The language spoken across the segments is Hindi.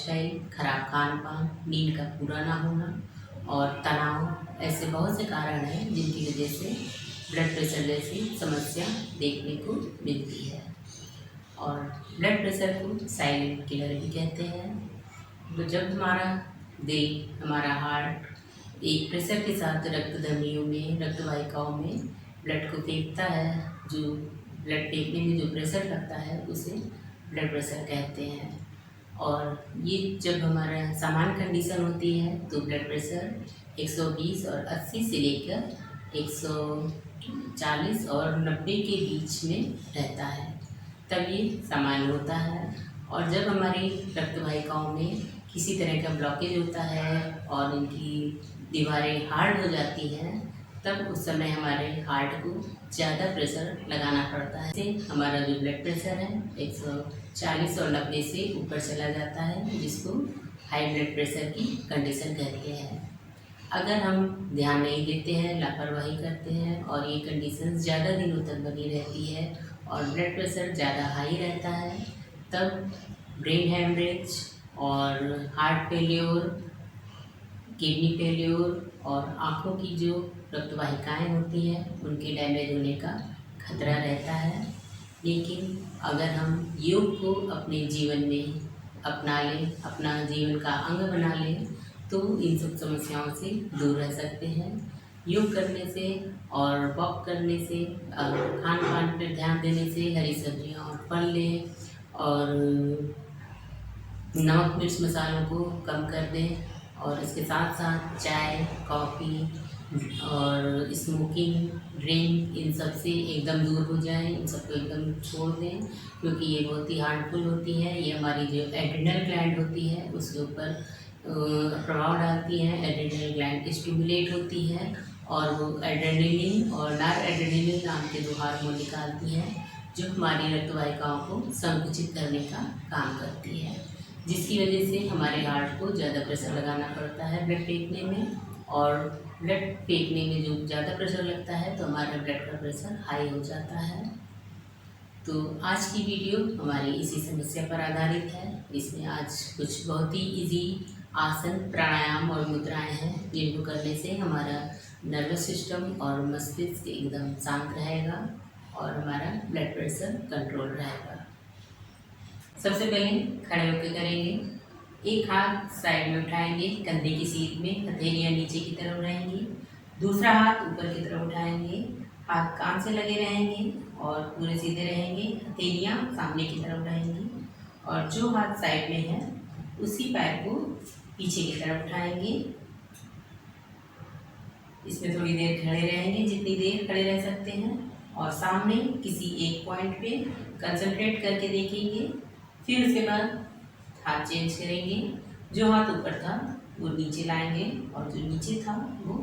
लाइफस्टाइल, खराब खान पान, नींद का पूरा ना होना और तनाव, ऐसे बहुत से कारण हैं जिनकी वजह से ब्लड प्रेशर जैसी समस्या देखने को मिलती है। और ब्लड प्रेशर को साइलेंट किलर भी कहते हैं। तो जब हमारा दिल, हमारा हार्ट एक प्रेशर के साथ रक्त धमनियों में, रक्त वाहिकाओं में ब्लड को फेंकता है, जो ब्लड फेंकने में जो प्रेशर लगता है उसे ब्लड प्रेशर कहते हैं। और ये जब हमारा सामान्य कंडीशन होती है तो ब्लड प्रेशर 120 और 80 से लेकर 140 और 90 के बीच में रहता है, तब ये सामान्य होता है। और जब हमारी रक्त वाहिकाओं में किसी तरह का ब्लॉकेज होता है और इनकी दीवारें हार्ड हो जाती हैं, तब उस समय हमारे हार्ट को ज़्यादा प्रेशर लगाना पड़ता है। इससे हमारा जो ब्लड प्रेशर है 140 और 90 से ऊपर चला जाता है, जिसको हाई ब्लड प्रेशर की कंडीशन कहते हैं। अगर हम ध्यान नहीं देते हैं, लापरवाही करते हैं और ये कंडीशन ज़्यादा दिनों तक बनी रहती है और ब्लड प्रेशर ज़्यादा हाई रहता है, तब ब्रेन हैमरेज और हार्ट फेल्योर, किडनी फेल्योर और आँखों की जो रक्त वाहिकाएँ होती हैं उनके डैमेज होने का खतरा रहता है। लेकिन अगर हम योग को अपने जीवन में अपना लें, अपना जीवन का अंग बना लें, तो इन सब समस्याओं से दूर रह सकते हैं। योग करने से और वॉक करने से, खान पान पर ध्यान देने से, हरी सब्जियाँ और फल लें और नमक मिर्च मसालों को कम कर दें और इसके साथ साथ चाय, कॉफ़ी और स्मोकिंग, ड्रिंक, इन सब से एकदम दूर हो जाएं, इन सबको एकदम छोड़ दें, क्योंकि ये बहुत ही हार्मफुल होती है। ये हमारी जो एड्रिनल ग्लैंड होती है उसके ऊपर प्रभाव डालती है। एड्रिनल ग्लैंड स्टिमुलेट होती है और वो एड्रेनलिन और नॉर एड्रेनलिन नाम के दो हार्मोन निकालती है, जो हमारी रक्त वाहिकाओं को संकुचित करने का काम करती है, जिसकी वजह से हमारे हार्ट को ज़्यादा प्रेशर लगाना पड़ता है ब्लड फेंकने में। और ब्लड फेंकने में जो ज़्यादा प्रेशर लगता है तो हमारा ब्लड का प्रेशर हाई हो जाता है। तो आज की वीडियो हमारी इसी समस्या पर आधारित है। इसमें आज कुछ बहुत ही इजी आसन, प्राणायाम और मुद्राएं हैं, जिनको करने से हमारा नर्वस सिस्टम और मस्तिष्क एकदम शांत रहेगा और हमारा ब्लड प्रेशर कंट्रोल रहेगा। सबसे पहले खड़े होकर करेंगे। एक हाथ साइड में उठाएंगे, कंधे की सीध में, हथेलियाँ नीचे की तरफ रहेंगी। दूसरा हाथ ऊपर की तरफ उठाएंगे, हाथ कान से लगे रहेंगे और पूरे सीधे रहेंगे, हथेलियाँ सामने की तरफ रहेंगी। और जो हाथ साइड में है उसी पैर को पीछे की तरफ उठाएंगे। इसमें थोड़ी देर खड़े रहेंगे, जितनी देर खड़े रह सकते हैं, और सामने किसी एक पॉइंट पे कंसंट्रेट करके देखेंगे। फिर उसके बाद हाथ चेंज करेंगे। जो हाथ ऊपर था वो नीचे लाएंगे और जो नीचे था वो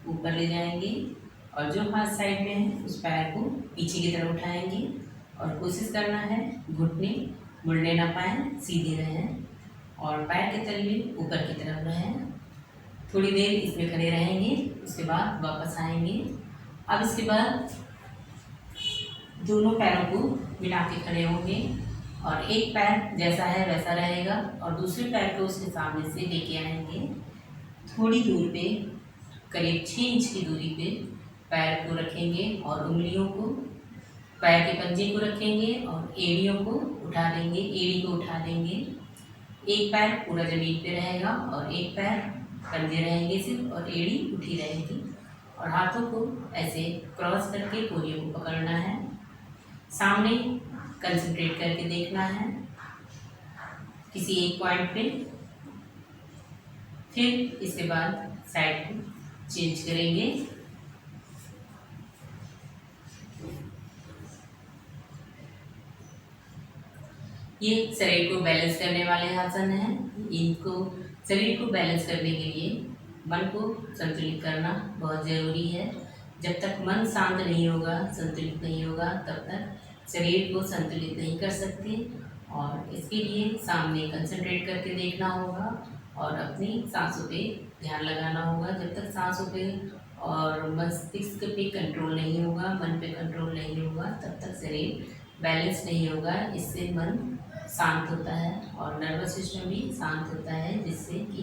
ऊपर ले जाएंगे। और जो हाथ साइड में है उस पैर को पीछे की तरफ उठाएंगे और कोशिश करना है घुटने मुड़ने ना पाए, सीधे रहें और पैर के तलवे ऊपर की तरफ रहें। थोड़ी देर इसमें खड़े रहेंगे, उसके बाद वापस आएंगे। अब इसके बाद दोनों पैरों को मिला के खड़े होंगे और एक पैर जैसा है वैसा रहेगा और दूसरे पैर को उसके सामने से लेके आएंगे। थोड़ी दूर पे, करीब 6 इंच की दूरी पे पैर को रखेंगे और उंगलियों को पैर के पंजे को रखेंगे और एड़ियों को उठा लेंगे, एड़ी को उठा लेंगे। एक पैर पूरा जमीन पे रहेगा और एक पैर पंजे रहेंगे सिर्फ और एड़ी उठी रहेगी। और हाथों को ऐसे क्रॉस करके कोहनियों को पकड़ना है, सामने कंसंट्रेट करके देखना है किसी एक पॉइंट पे। फिर इसके बाद साइड को चेंज करेंगे। ये शरीर को बैलेंस करने वाले आसन हैं। इनको शरीर को बैलेंस करने के लिए मन को संतुलित करना बहुत ज़रूरी है। जब तक मन शांत नहीं होगा, संतुलित नहीं होगा, तब तक शरीर को संतुलित नहीं कर सकते। और इसके लिए सामने कंसंट्रेट करके देखना होगा और अपनी सांसों पे ध्यान लगाना होगा। जब तक सांसों पे और मस्तिष्क पे कंट्रोल नहीं होगा, मन पे कंट्रोल नहीं होगा, तब तक शरीर बैलेंस नहीं होगा। इससे मन शांत होता है और नर्वस सिस्टम भी शांत होता है, जिससे कि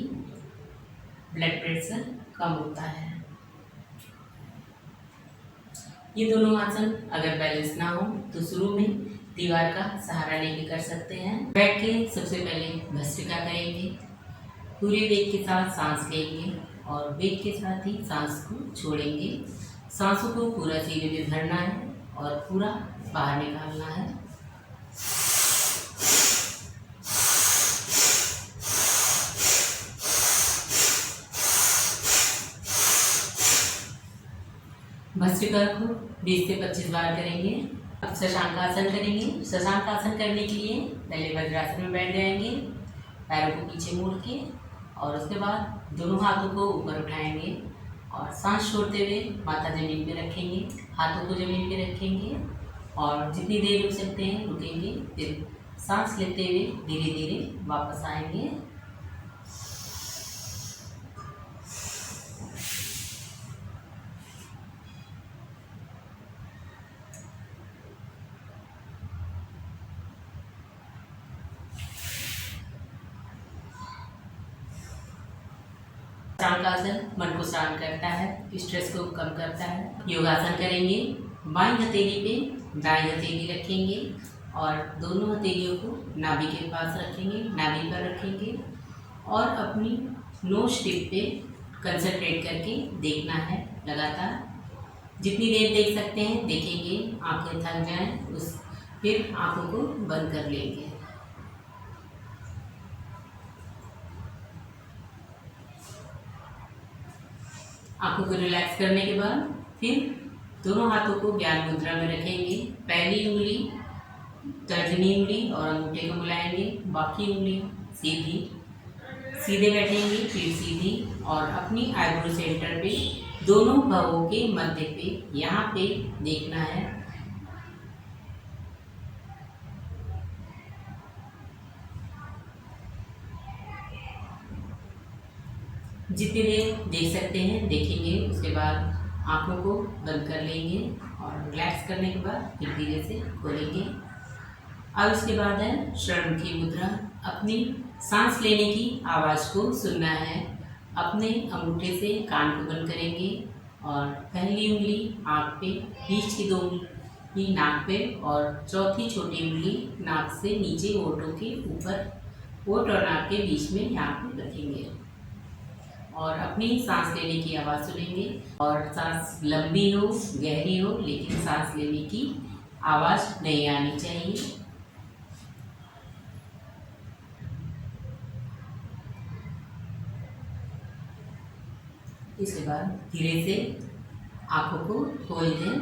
ब्लड प्रेशर कम होता है। ये दोनों आसन अगर बैलेंस ना हो तो शुरू में दीवार का सहारा लेके कर सकते हैं। बैठ के सबसे पहले भस्त्रिका करेंगे, पूरे वेग के साथ सांस लेंगे और वेग के साथ ही सांस को छोड़ेंगे। सांसों को पूरा सीने में भरना है और पूरा बाहर निकालना है। भस्त्रिका को 20 से 25 बार करेंगे। अब शशांकासन करेंगे। शशांकासन करने के लिए पहले वज्रासन में बैठ जाएंगे, पैरों को पीछे मोड़ के, और उसके बाद दोनों हाथों को ऊपर उठाएंगे और सांस छोड़ते हुए माथा जमीन पे रखेंगे, हाथों को जमीन पे रखेंगे और जितनी देर रुक सकते हैं रुकेंगे। फिर सांस लेते हुए धीरे धीरे वापस आएंगे। शशांकासन मन को शांत करता है, स्ट्रेस को कम करता है। योगासन करेंगे। बाईं हथेली पे दाईं हथेली रखेंगे और दोनों हथेलियों को नाभि के पास रखेंगे, नाभि पर रखेंगे और अपनी नोज टिप पे कंसंट्रेट करके देखना है लगातार। जितनी देर देख सकते हैं देखेंगे, आंखें थक जाएं फिर आंखों को बंद कर लेंगे। आंखों को रिलैक्स करने के बाद फिर दोनों हाथों को ज्ञान मुद्रा में रखेंगे। पहली उंगली, तर्जनी उंगली और अंगूठे को मिलाएंगे, बाकी उंगली सीधे बैठेंगे, फिर सीधी, और अपनी आईब्रो सेंटर पे दोनों भवों के मध्य पे यहाँ पे देखना है। जितनी देर देख सकते हैं देखेंगे, उसके बाद आंखों को बंद कर लेंगे और रिलैक्स करने के बाद फिर धीरे से खोलेंगे। अब उसके बाद है षडमुखी मुद्रा। अपनी सांस लेने की आवाज़ को सुनना है। अपने अंगूठे से कान को बंद करेंगे और पहली उंगली आँख पे, बीच की 2 उंगली नाक पे और चौथी छोटी उंगली नाक से नीचे ओंठों के ऊपर, ओंठ और नाक के बीच में यहाँ पे रखेंगे और अपनी सांस लेने की आवाज़ सुनेंगे। और सांस लंबी हो, गहरी हो, लेकिन सांस लेने की आवाज़ नहीं आनी चाहिए। इसके बाद धीरे से आंखों को खोल दें।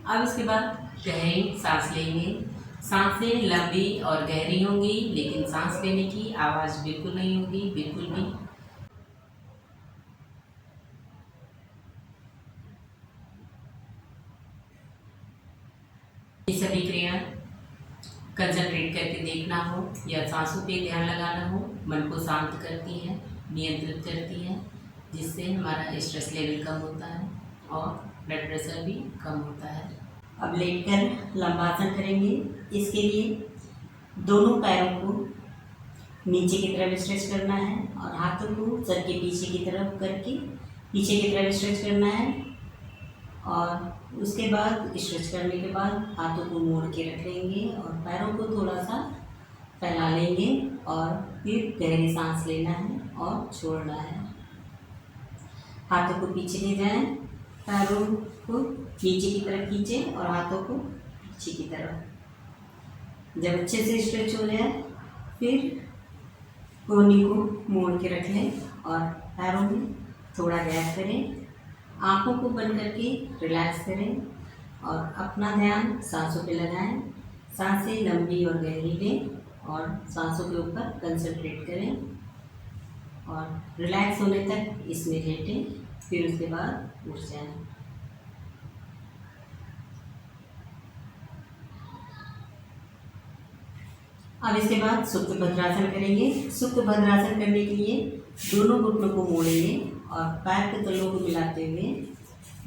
अब इसके बाद गहरी सांस लेंगे। सांसें लंबी और गहरी होंगी, लेकिन सांस लेने की आवाज़ बिल्कुल नहीं होगी, बिल्कुल भी। ये सभी क्रिया कंसंट्रेट करके देखना हो या सांसों पे ध्यान लगाना हो, मन को शांत करती है, नियंत्रित करती है, जिससे हमारा स्ट्रेस लेवल कम होता है और ब्लड प्रेशर भी कम होता है। अब लेटकर लंबासन करेंगे। इसके लिए दोनों पैरों को नीचे की तरफ स्ट्रेच करना है और हाथों को सर के पीछे की तरफ करके पीछे की तरफ स्ट्रेच करना है और उसके बाद स्ट्रेच करने के बाद हाथों को मोड़ के रख लेंगे और पैरों को थोड़ा सा फैला लेंगे और फिर गहरी सांस लेना है और छोड़ना है। हाथों को पीछे ले जाएं, पैरों को नीचे की तरफ खींचें और हाथों को पीछे की तरफ। जब अच्छे से स्ट्रेच हो जाए फिर कोहनी को मोड़ के रख लें और पैरों में थोड़ा गैप करें। आँखों को बंद करके रिलैक्स करें और अपना ध्यान सांसों पे लगाएं। सांसें लंबी और गहरी लें और सांसों के ऊपर कंसंट्रेट करें और रिलैक्स होने तक इसमें लेटें, फिर उसके बाद उठ जाएं। अब इसके बाद सुप्त भद्रासन करेंगे। सुप्त भद्रासन करने के लिए दोनों घुटनों को मोड़ेंगे और पैर के तलों को मिलाते हुए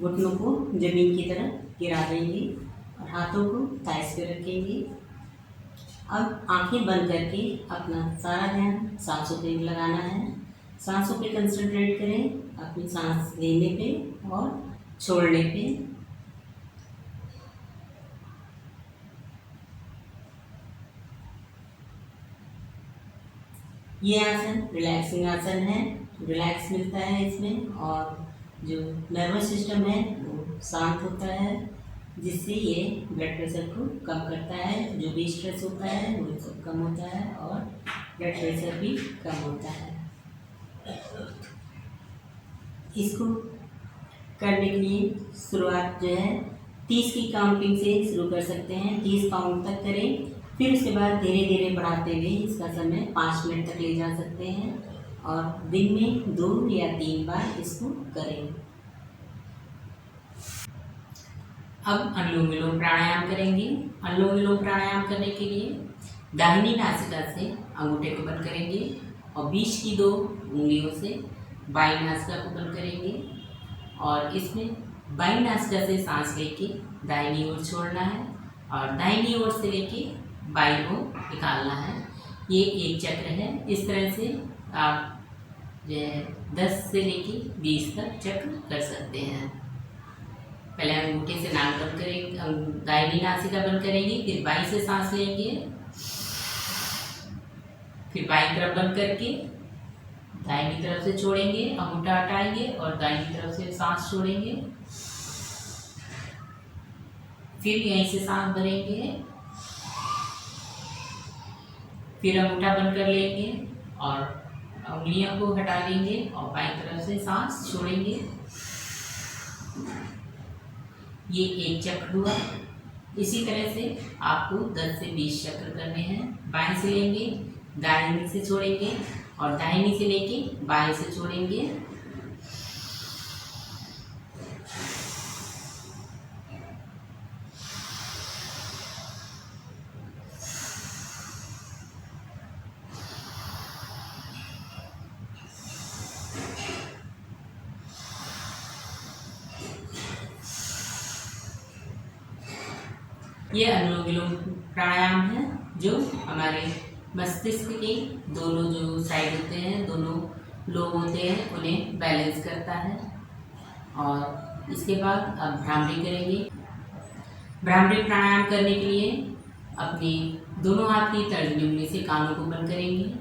घुटनों को जमीन की तरफ गिरा देंगे और हाथों को थाइस पे रखेंगे अब आंखें बंद करके अपना सारा ध्यान सांसों पे लगाना है। सांसों पे कंसंट्रेट करें, अपनी सांस लेने पे और छोड़ने पे। ये आसन रिलैक्सिंग आसन है, रिलैक्स मिलता है इसमें, और जो नर्वस सिस्टम है वो शांत होता है, जिससे ये ब्लड प्रेशर को कम करता है। जो भी स्ट्रेस होता है वो सब कम होता है और ब्लड प्रेशर भी कम होता है। इसको करने के लिए शुरुआत जो है 30 की काउंटिंग से शुरू कर सकते हैं। 30 काउंट तक करें, फिर उसके बाद धीरे धीरे बढ़ाते हुए इसका समय 5 मिनट तक ले जा सकते हैं, और दिन में 2 या 3 बार इसको करें। अब अनुलोम विलोम प्राणायाम करेंगे। अनुलोम विलोम प्राणायाम करने के लिए दाहिनी नासिका से अंगूठे को बंद करेंगे और बीच की 2 उंगलियों से बाईं नासिका को बंद करेंगे, और इसमें बाईं नासिका से सांस लेके दाहिनी ओर छोड़ना है और दाहिनी ओर से लेके बाईं ओर निकालना है। ये एक चक्र है। इस तरह से आप जो है 10 से लेके 20 तक चक्र कर सकते हैं। पहले अंगूठे से नाक बंद करेंगे, दाहिनी नासिका बंद करेंगे, फिर बाईं से सांस लेंगे, फिर बाईं तरफ बंद करके दाहिनी तरफ से छोड़ेंगे, अंगूठा हटाएंगे और दाहिनी तरफ से सांस छोड़ेंगे, फिर यहीं से सांस भरेंगे, फिर अंगूठा बंद कर लेंगे और उंगलियों को हटा लेंगे और बाईं तरफ से सांस छोड़ेंगे। ये एक चक्र हुआ। इसी तरह से आपको 10 से 20 चक्र करने हैं। बाएं से लेंगे, दाहिनी से छोड़ेंगे और दाहिनी से लेके बाएं से छोड़ेंगे। ये अनुलोम विलोम प्राणायाम है जो हमारे मस्तिष्क के दोनों जो साइड होते हैं, दोनों लोब होते हैं, उन्हें बैलेंस करता है। और इसके बाद अब भ्रामरी करेंगे। भ्रामरी प्राणायाम करने के लिए अपनी दोनों हाथ की तर्जनी उंगली से कानों को बंद करेंगे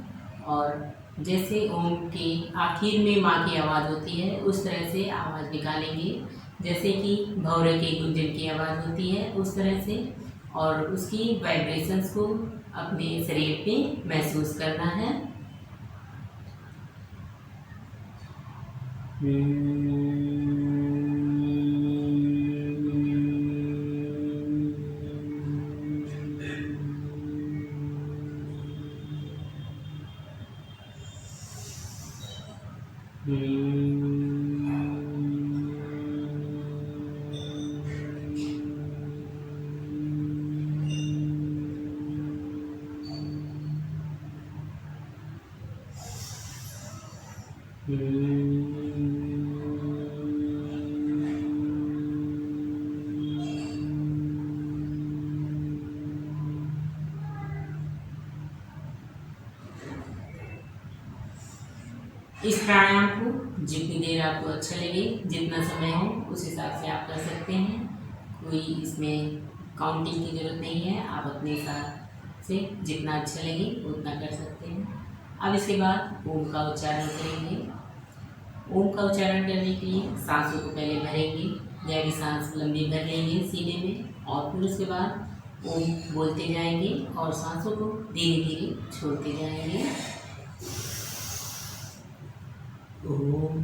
और जैसे ओम के आखिर में माँ की आवाज़ होती है उस तरह से आवाज़ निकालेंगे, जैसे कि भौरे के गुंजन की आवाज़ होती है उस तरह से, और उसकी वाइब्रेशंस को अपने शरीर पे महसूस करना है। इस प्राणायाम को जितनी देर आपको अच्छा लगे, जितना समय हो उस हिसाब से आप कर सकते हैं। कोई इसमें काउंटिंग की ज़रूरत नहीं है, आप अपने हिसाब से जितना अच्छा लगे उतना कर सकते हैं। अब इसके बाद ओम का उच्चारण करेंगे। ओम का उच्चारण करने के लिए सांसों को पहले भरेंगे, गहरी सांस लंबी भर लेंगे सीने में, और फिर उसके बाद ओम बोलते जाएंगे और सांसों को धीरे धीरे छोड़ते जाएंगे। ओम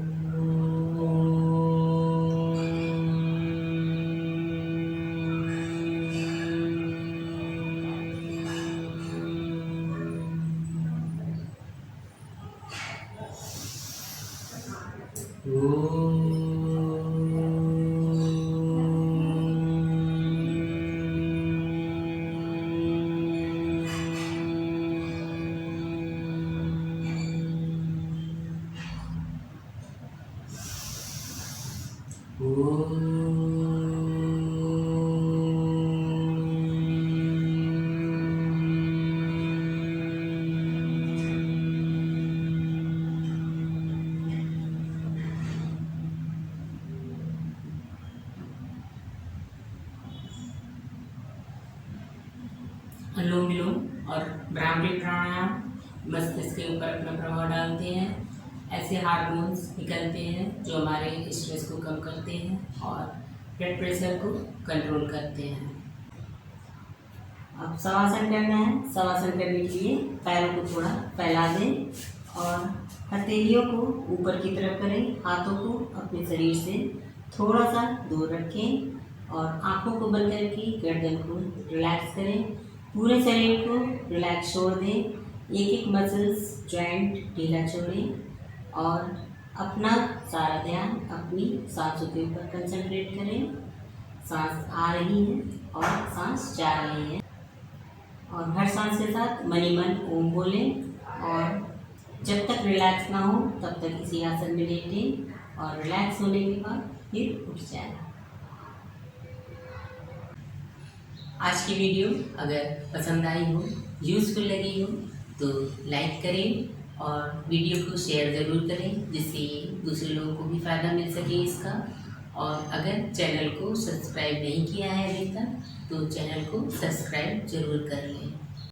नाड़ी प्राणायाम मस्तिष्क के ऊपर अपना प्रभाव डालते हैं। ऐसे हार्मोन्स निकलते हैं जो हमारे स्ट्रेस को कम करते हैं और ब्लड प्रेशर को कंट्रोल करते हैं। अब शवासन करना है। शवासन करने के लिए पैरों को थोड़ा फैला दें और हथेलियों को ऊपर की तरफ करें। हाथों को अपने शरीर से थोड़ा सा दूर रखें और आंखों को बंद करके गर्दन को रिलैक्स करें। पूरे शरीर को रिलैक्स छोड़ दें। एक एक मसल्स जॉइंट ढीला छोड़ें और अपना सारा ध्यान अपनी सांसों के ऊपर कंसंट्रेट करें। सांस आ रही है और सांस जा रही है और हर सांस के साथ मनी मन ओम बोलें और जब तक रिलैक्स ना हो तब तक इसी आसन में लेटें और रिलैक्स होने के बाद फिर उठ जाए। आज की वीडियो अगर पसंद आई हो, यूज़फुल लगी हो तो लाइक करें और वीडियो को शेयर ज़रूर करें जिससे दूसरे लोगों को भी फ़ायदा मिल सके इसका। और अगर चैनल को सब्सक्राइब नहीं किया है अभी तक तो चैनल को सब्सक्राइब ज़रूर कर लें।